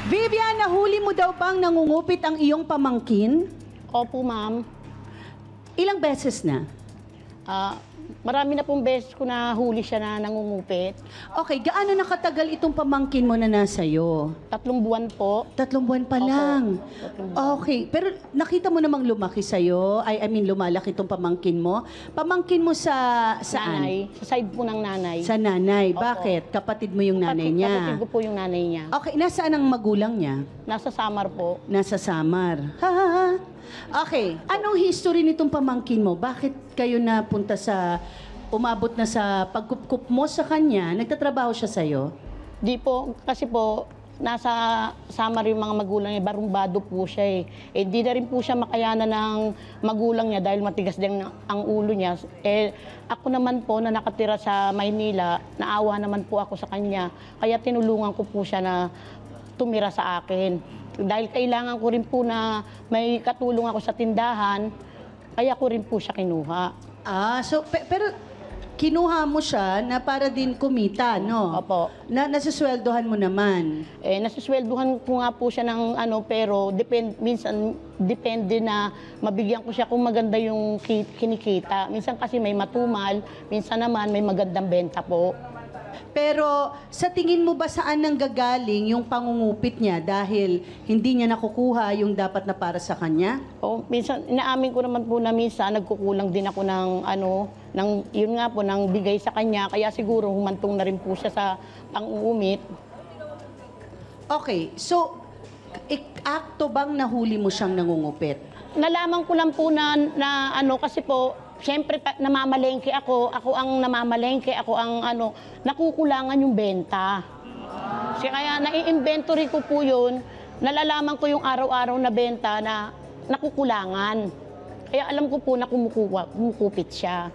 Vivian, nahuli mo daw bang nangungupit ang iyong pamangkin? Opo, ma'am. Ilang beses na? Marami na pong beses ko na huli siya na nangungupit. Okay, gaano nakatagal itong pamangkin mo na nasa'yo? 3 buwan po. 3 buwan pa Opo, lang. 3 buwan. Okay, pero nakita mo namang lumaki sa'yo? I mean, lumalaki itong pamangkin mo? Pamangkin mo saan? Nanay. Sa side po ng nanay. Sa nanay. Opo. Bakit? Kapatid mo yung nanay niya? Kapatid ko po yung nanay niya. Okay, nasaan ang magulang niya? Nasa Samar po. Nasa Samar. Ha. Okay, anong history nitong pamangkin mo? Bakit kayo napunta sa, umabot na sa pagkup mo sa kanya? Nagtatrabaho siya sa'yo? Di po, kasi po, nasa Samar yung mga magulang niya, barumbado po siya eh. Eh, di na rin po siya makayanan ng magulang niya dahil matigas din ang ulo niya. Eh, ako naman po na nakatira sa Maynila, naawa naman po ako sa kanya. Kaya tinulungan ko po siya na tumira sa akin. Dahil kailangan ko rin po na may katulong ako sa tindahan, kaya ko rin po siya kinuha. Pero kinuha mo siya na para din kumita, no? Opo. Nasasweldohan mo naman. Eh, nasisweldohan ko nga po siya ng pero minsan depende na mabigyan ko siya kung maganda yung kinikita. Minsan kasi may matumal, minsan naman may magandang benta po. Pero sa tingin mo ba saan nanggagaling yung pangungupit niya dahil hindi niya nakukuha yung dapat na para sa kanya? O, minsan, inaamin ko naman po na minsan nagkukulang din ako ng yun nga po, ng bigay sa kanya. Kaya siguro humantong na rin po siya sa pang-uumit. Okay, so, akto bang nahuli mo siyang nangungupit? Nalaman ko lang po na kasi po, siyempre namamalengke ako ang namamalengke, ako ang nakukulangan yung benta. Kasi kaya nai-inventory ko po yun, nalalaman ko yung araw-araw na benta na nakukulangan. Kaya alam ko po na kumukupit siya.